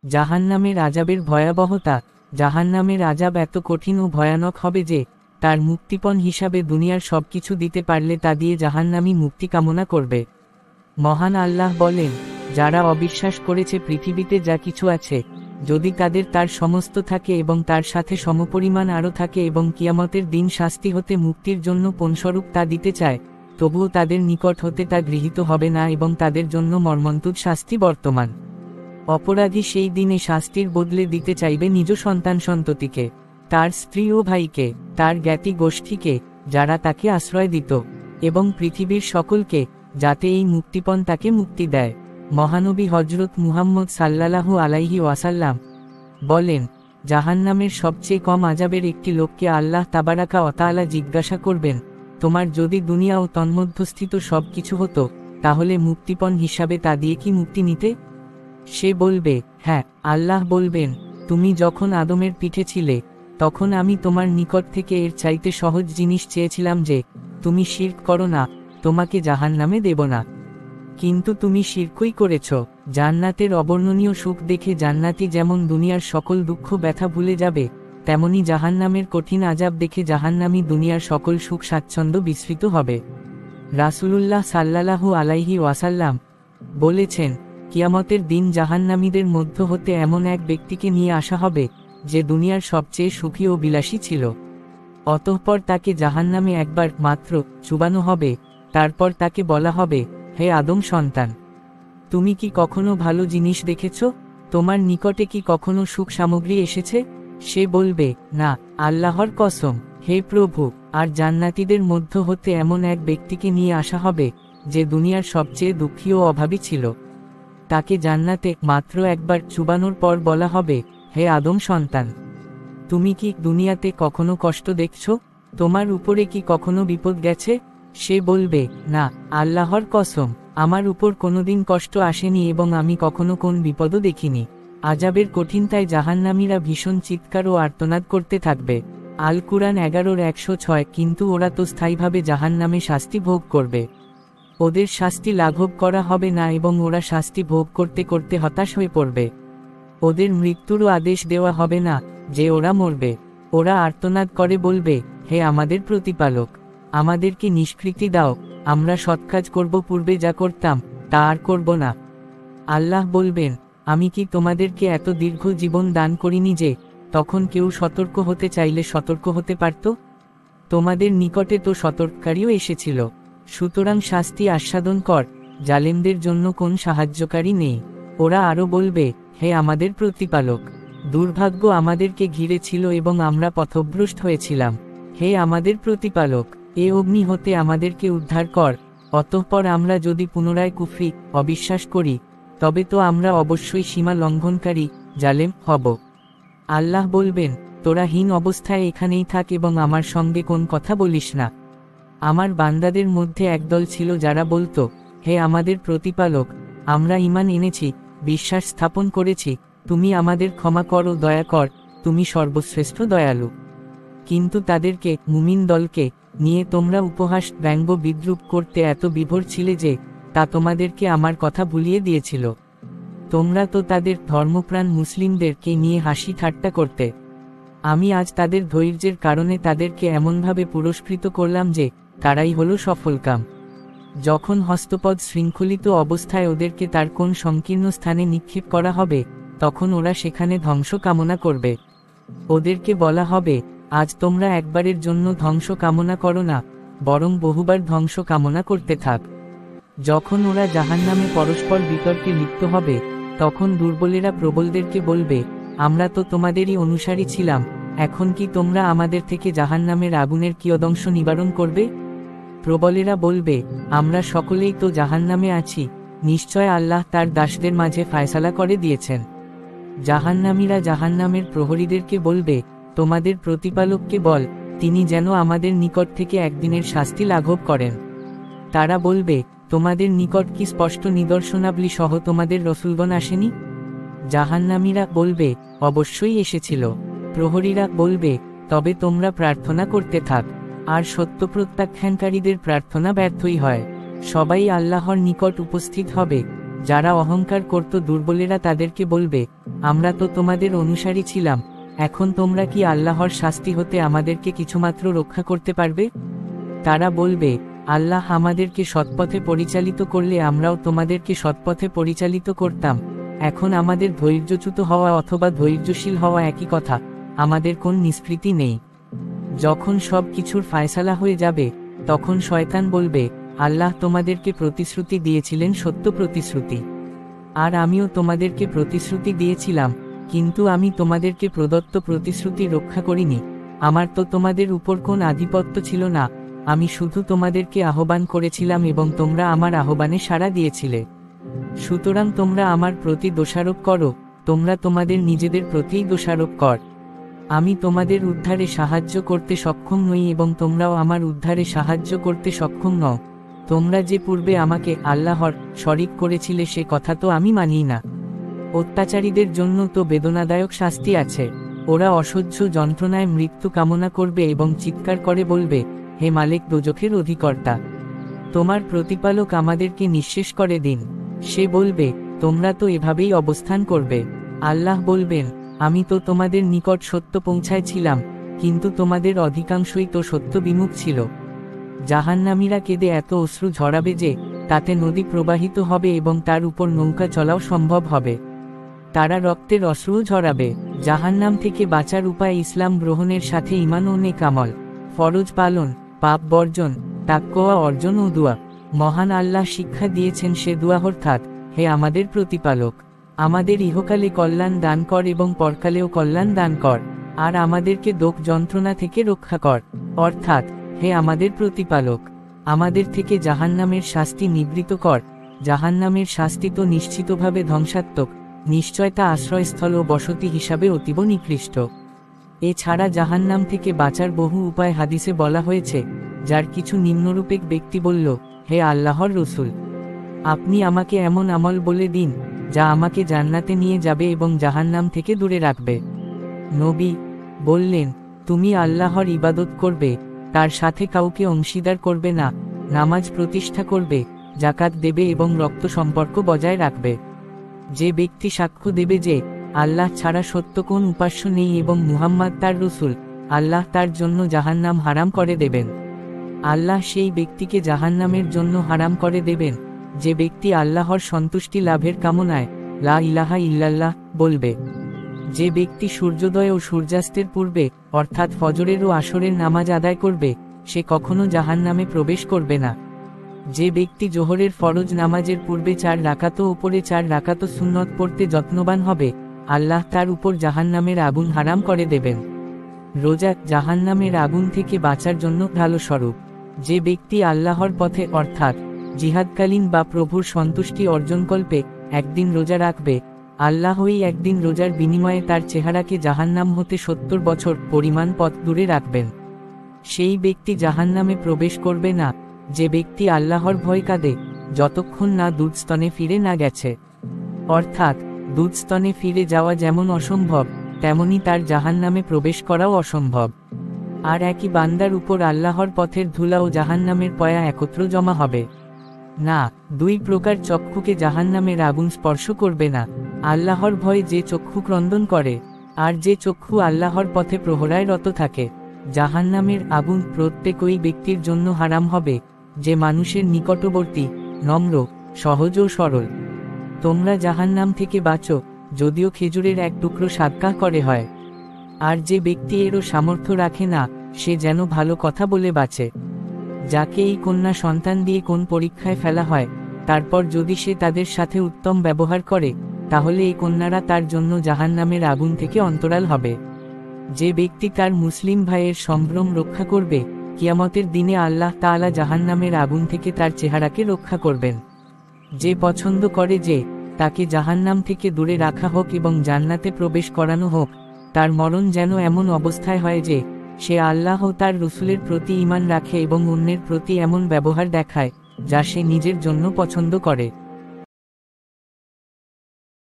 জাহান্নামের আযাবের ভয়াবহতা। জাহান্নামের আযাব এত কঠিন ও ভয়ানক হবে যে তার মুক্তিপণ হিসাবে দুনিয়ার সবকিছু দিতে পারলে তা দিয়ে জাহান্নামী মুক্তি কামনা করবে। মহান আল্লাহ বলেন, যারা অবিশ্বাস করেছে পৃথিবীতে যা কিছু আছে, যদি তাদের তার সমস্ত থাকে এবং তার সাথে সমপরিমাণ আরও থাকে এবং কিয়ামতের দিন শাস্তি হতে মুক্তির জন্য পণস্বরূপ তা দিতে চায়, তবুও তাদের নিকট হতে তা গৃহীত হবে না এবং তাদের জন্য মর্মন্তুদ শাস্তি বর্তমান। অপরাধী সেই দিনে শাস্তির বদলে দিতে চাইবে নিজ সন্তান-সন্ততিকে, তার স্ত্রী ও ভাইকে, তার জ্ঞাতি গোষ্ঠীকে, যারা তাকে আশ্রয় দিত, এবং পৃথিবীর সকলকে, যাতে এই মুক্তিপণ তাকে মুক্তি দেয়। মহানবী হযরত মুহাম্মদ সাল্লাল্লাহু আলাইহি ওয়াসাল্লাম বলেন, জাহান্নামের সবচেয়ে কম আযাবের একটি লোককে আল্লাহ তাবারাকা ওয়া তাআলা জিজ্ঞাসা করবেন, তোমার যদি দুনিয়া ও তন্মধ্যস্থিত সব কিছু হতো, তাহলে মুক্তিপণ হিসাবে তা দিয়ে কি মুক্তি নিতে? সে বলবে, হ্যাঁ। আল্লাহ বলবেন, তুমি যখন আদমের পিঠে ছিলে, তখন আমি তোমার নিকট থেকে এর চাইতে সহজ জিনিস চেয়েছিলাম যে, তুমি শিরক করো না, তোমাকে জাহান্নামে দেব না। কিন্তু তুমি শিরকই করেছ। জান্নাতের অবর্ণনীয় সুখ দেখে জান্নাতি যেমন দুনিয়ার সকল দুঃখ ব্যথা ভুলে যাবে, তেমনি জাহান্নামের কঠিন আযাব দেখে জাহান্নামী দুনিয়ার সকল সুখ স্বাচ্ছন্দ্য বিস্মৃত হবে। রাসূলুল্লাহ সাল্লাল্লাহু আলাইহি ওয়াসাল্লাম বলেছেন, কিয়ামতের দিন জাহান্নামীদের মধ্য হতে এমন এক ব্যক্তিকে নিয়ে আসা হবে, যে দুনিয়ার সবচেয়ে সুখী ও বিলাসী ছিল। অতঃপর তাকে জাহান্নামে একবার মাত্র চুবানো হবে। তারপর তাকে বলা হবে, হে আদম সন্তান, তুমি কি কখনো ভালো জিনিস দেখেছ? তোমার নিকটে কি কখনো সুখ সামগ্রী এসেছে? সে বলবে, না, আল্লাহর কসম, হে প্রভু। আর জান্নাতীদের মধ্য হতে এমন এক ব্যক্তিকে নিয়ে আসা হবে, যে দুনিয়ার সবচেয়ে দুঃখী ও অভাবী ছিল। তাকে জান্নাতে মাত্র একবার চুবানোর পর বলা হবে, হে আদম সন্তান, তুমি কি দুনিয়াতে কখনো কষ্ট দেখছ? তোমার উপরে কি কখনো বিপদ গেছে? সে বলবে, না, আল্লাহর কসম, আমার উপর কোনোদিন কষ্ট আসেনি এবং আমি কখনো কোন বিপদও দেখিনি। আযাবের কঠিনতায় জাহান্নামীরা ভীষণ চিৎকার ও আর্তনাদ করতে থাকবে। আল কুরআন 11:106। কিন্তু ওরা তো স্থায়ীভাবে জাহান্নামে শাস্তি ভোগ করবে। ওদের শাস্তি লাঘব করা হবে না এবং ওরা শাস্তি ভোগ করতে করতে হতাশ হয়ে পড়বে। ওদের মৃত্যুরও আদেশ দেওয়া হবে না যে ওরা মরবে। ওরা আর্তনাদ করে বলবে, হে আমাদের প্রতিপালক, আমাদেরকে নিষ্কৃতি দাও, আমরা সৎকাজ করব, পূর্বে যা করতাম তা আর করব না। আল্লাহ বলবেন, আমি কি তোমাদেরকে এত দীর্ঘ জীবন দান করিনি যে তখন কেউ সতর্ক হতে চাইলে সতর্ক হতে পারত? তোমাদের নিকটে তো সতর্ককারীও এসেছিল। সুতরাং শাস্তি আস্বাদন কর, জালেমদের জন্য কোন সাহায্যকারী নেই। ওরা আরো বলবে, হে আমাদের প্রতিপালক, দুর্ভাগ্য আমাদেরকে ঘিরে ছিল এবং আমরা পথভ্রষ্ট হয়েছিলাম। হে আমাদের প্রতিপালক, এ অগ্নি হতে আমাদেরকে উদ্ধার কর। অতঃপর আমরা যদি পুনরায় কুফরি অবিশ্বাস করি, তবে তো আমরা অবশ্যই সীমা লঙ্ঘনকারী জালেম হব। আল্লাহ বলবেন, তোরা হীন অবস্থায় এখানেই থাক এবং আমার সঙ্গে কোন কথা বলিস না। আমার বান্দাদের মধ্যে একদল ছিল যারা বলতো, হে আমাদের প্রতিপালক, আমরা ঈমান এনেছি, বিশ্বাস স্থাপন করেছি, তুমি আমাদের ক্ষমা কর ও দয়া কর, তুমি সর্বশ্রেষ্ঠ দয়ালু। কিন্তু তাদেরকে, মুমিন দলকে নিয়ে তোমরা উপহাস ব্যঙ্গ বিদ্রূপ করতে এত বিভোর ছিলে যে তা তোমাদেরকে আমার কথা ভুলিয়ে দিয়েছিল। তোমরা তো তাদের ধর্মপ্রাণ মুসলিমদেরকে নিয়ে হাসি ঠাট্টা করতে। আমি আজ তাদের ধৈর্যের কারণে তাদেরকে এমনভাবে পুরস্কৃত করলাম যে তারাই হলো সফলকাম। যখন হস্তপদ শৃঙ্খলিত অবস্থায় ওদেরকে তার কোন সংকীর্ণ স্থানে নিক্ষেপ করা হবে, তখন ওরা সেখানে ধ্বংস কামনা করবে। ওদেরকে বলা হবে, আজ তোমরা একবারের জন্য ধ্বংস কামনা করো না, বরং বহুবার ধ্বংস কামনা করতে থাক। যখন ওরা জাহান্নামে পরস্পর বিতর্কে লিপ্ত হবে, তখন দুর্বলেরা প্রবলদেরকে বলবে, আমরা তো তোমাদেরই অনুসারী ছিলাম, এখন কি তোমরা আমাদের থেকে জাহান্নামের আগুনের কিয়দংশ নিবারণ করবে? প্রবলেরা বলবে, আমরা সকলেই তো জাহান্নামে আছি, নিশ্চয় আল্লাহ তার দাসদের মাঝে ফায়সালা করে দিয়েছেন। জাহান্নামীরা জাহান্নামের প্রহরীদেরকে বলবে, তোমাদের প্রতিপালককে বল, তিনি যেন আমাদের নিকট থেকে একদিনের শাস্তি লাঘব করেন। তারা বলবে, তোমাদের নিকট কি স্পষ্ট নিদর্শনাবলী সহ তোমাদের রসুলগণ আসেনি? জাহান্নামীরা বলবে, অবশ্যই এসেছিল। প্রহরীরা বলবে, তবে তোমরা প্রার্থনা করতে থাক। আর সত্য প্রত্যাখ্যানকারীদের প্রার্থনা ব্যর্থই হয়। সবাই আল্লাহর নিকট উপস্থিত হবে। যারা অহংকার করত দুর্বলেরা তাদেরকে বলবে, আমরা তো তোমাদের অনুসারী ছিলাম, এখন তোমরা কি আল্লাহর শাস্তি হতে আমাদেরকে কিছুমাত্র রক্ষা করতে পারবে? তারা বলবে, আল্লাহ আমাদেরকে সৎপথে পরিচালিত করলে আমরাও তোমাদেরকে সৎপথে পরিচালিত করতাম। এখন আমাদের ধৈর্যচ্যুত হওয়া অথবা ধৈর্যশীল হওয়া একই কথা, আমাদের কোন নিষ্কৃতি নেই। যখন সব কিছুর ফায়সালা হয়ে যাবে, তখন শয়তান বলবে, আল্লাহ তোমাদেরকে প্রতিশ্রুতি দিয়েছিলেন সত্য প্রতিশ্রুতি, আর আমিও তোমাদেরকে প্রতিশ্রুতি দিয়েছিলাম, কিন্তু আমি তোমাদেরকে প্রদত্ত প্রতিশ্রুতি রক্ষা করিনি। আমার তো তোমাদের উপর কোন আধিপত্য ছিল না, আমি শুধু তোমাদেরকে আহ্বান করেছিলাম এবং তোমরা আমার আহ্বানে সাড়া দিয়েছিলে। সুতরাং তোমরা আমার প্রতি দোষারোপ করো, তোমরা তোমাদের নিজেদের প্রতিই দোষারোপ কর। আমি তোমাদের উদ্ধারে সাহায্য করতে সক্ষম নই এবং তোমরাও আমার উদ্ধারে সাহায্য করতে সক্ষম নও। তোমরা যে পূর্বে আমাকে আল্লাহর শরিক করেছিলে সে কথা তো আমি মানি না। অত্যাচারীদের জন্য তো বেদনাদায়ক শাস্তি আছে, ওরা অসহ্য যন্ত্রণায় মৃত্যু কামনা করবে এবং চিৎকার করে বলবে, হে মালিক দোজখের অধিকর্তা, তোমার প্রতিপালক আমাদেরকে নিঃশেষ করে দিন। সে বলবে, তোমরা তো এভাবেই অবস্থান করবে। আল্লাহ বলবেন, আমি তো তোমাদের নিকট সত্য পৌঁছায়ছিলাম, কিন্তু তোমাদের অধিকাংশই তো সত্য বিমুখ ছিল। জাহান্নামীরা কেঁদে এত অশ্রু ঝরাবে যে তাতে নদী প্রবাহিত হবে এবং তার উপর নৌকা চলাও সম্ভব হবে। তারা রক্তের অশ্রুও ঝরাবে। জাহান্নাম থেকে বাঁচার উপায় ইসলাম গ্রহণের সাথে ঈমান ও নেক আমল, ফরজ পালন, পাপ বর্জন, তাকওয়া অর্জন ও দুয়া। মহান আল্লাহ শিক্ষা দিয়েছেন সে দুয়া অর্থাৎ, হে আমাদের প্রতিপালক, আমাদের ইহকালে কল্যাণ দান কর এবং পরকালেও কল্যাণ দান কর, আর আমাদেরকে দুঃখ যন্ত্রণা থেকে রক্ষা কর। অর্থাৎ, হে আমাদের প্রতিপালক, আমাদের থেকে জাহান্নামের শাস্তি নিবৃত কর। জাহান্নামের শাস্তি তো নিশ্চিতভাবে ধ্বংসাত্মক, নিশ্চয় তা আশ্রয়স্থল ও বসতি হিসাবে অতীব নিকৃষ্ট। এছাড়া জাহান্নাম থেকে বাঁচার বহু উপায় হাদিসে বলা হয়েছে, যার কিছু নিম্নরূপে ব্যক্তি বলল, হে আল্লাহর রসুল, আপনি আমাকে এমন আমল বলে দিন যা আমাকে জান্নাতে নিয়ে যাবে এবং জাহান্নাম থেকে দূরে রাখবে। নবী বললেন, তুমি আল্লাহর ইবাদত করবে, তার সাথে কাউকে অংশীদার করবে না, নামাজ প্রতিষ্ঠা করবে, জাকাত দেবে এবং রক্ত সম্পর্ক বজায় রাখবে। যে ব্যক্তি সাক্ষ্য দেবে যে আল্লাহ ছাড়া সত্য কোন উপাস্য নেই এবং মুহাম্মদ তার রসুল, আল্লাহ তার জন্য জাহান্নাম হারাম করে দেবেন। আল্লাহ সেই ব্যক্তিকে জাহান্নামের জন্য হারাম করে দেবেন যে ব্যক্তি আল্লাহর সন্তুষ্টি লাভের কামনায় লা ইলাহা ইল্লাল্লাহ বলবে। যে ব্যক্তি সূর্যোদয় ও সূর্যাস্তের পূর্বে অর্থাৎ ফজরের ও আসরের নামাজ আদায় করবে, সে কখনো জাহান্নামে প্রবেশ করবে না। যে ব্যক্তি জোহরের ফরজ নামাজের পূর্বে 4 রাকাত ও উপরে 4 রাকাত সুন্নত পড়তে যত্নবান হবে, আল্লাহ তার উপর জাহান্নামের আগুন হারাম করে দেবেন। রোজা জাহান্নামের আগুন থেকে বাঁচার জন্য ভালো স্বরূপ। যে ব্যক্তি আল্লাহর পথে অর্থাৎ জিহাদকালীন বা প্রভুর সন্তুষ্টি অর্জনকল্পে একদিন রোজা রাখবে, আল্লাহই একদিন রোজার বিনিময়ে তার চেহারাকে জাহান্নাম হতে 70 বছর পরিমাণ পথ দূরে রাখবেন। সেই ব্যক্তি জাহান্নামে প্রবেশ করবে না যে ব্যক্তি আল্লাহর ভয় কাঁদে যতক্ষণ না দুধস্তনে ফিরে না গেছে। অর্থাৎ দুধস্তনে ফিরে যাওয়া যেমন অসম্ভব, তেমনি তার জাহান্নামে প্রবেশ করাও অসম্ভব। আর একই বান্দার উপর আল্লাহর পথের ধুলা ও জাহান্নামের পয়া একত্র জমা হবে না। 2 প্রকার চক্ষুকে জাহান্নামের আগুন স্পর্শ করবে না। আল্লাহর ভয়ে যে চক্ষু ক্রন্দন করে, আর যে চক্ষু আল্লাহর পথে প্রহরায় রত থাকে। জাহান্নামের আগুন প্রত্যেক ওই ব্যক্তির জন্য হারাম হবে যে মানুষের নিকটবর্তী, নম্র, সহজ ও সরল। তোমরা জাহান্নাম থেকে বাঁচো, যদিও খেজুরের এক টুকরো সাদকা করে হয়। আর যে ব্যক্তি এরও সামর্থ্য রাখে না, সে যেন ভালো কথা বলে বাঁচে। যাকে এই কন্যা সন্তান দিয়ে কোন পরীক্ষায় ফেলা হয়, তারপর যদি সে তাদের সাথে উত্তম ব্যবহার করে, তাহলে এই কন্যারা তার জন্য জাহান্নামের আগুন থেকে অন্তরাল হবে। যে ব্যক্তি তার মুসলিম ভাইয়ের সম্ভ্রম রক্ষা করবে, কিয়ামতের দিনে আল্লাহ তাআলা জাহান্নামের আগুন থেকে তার চেহারাকে রক্ষা করবেন। যে পছন্দ করে যে তাকে জাহান্নাম থেকে দূরে রাখা হোক এবং জান্নাতে প্রবেশ করানো হোক, তার মরণ যেন এমন অবস্থায় হয় যে সে আল্লাহ ও তার রসুলের প্রতি ঈমান রাখে এবং অন্যের প্রতি এমন ব্যবহার দেখায় যা সে নিজের জন্য পছন্দ করে।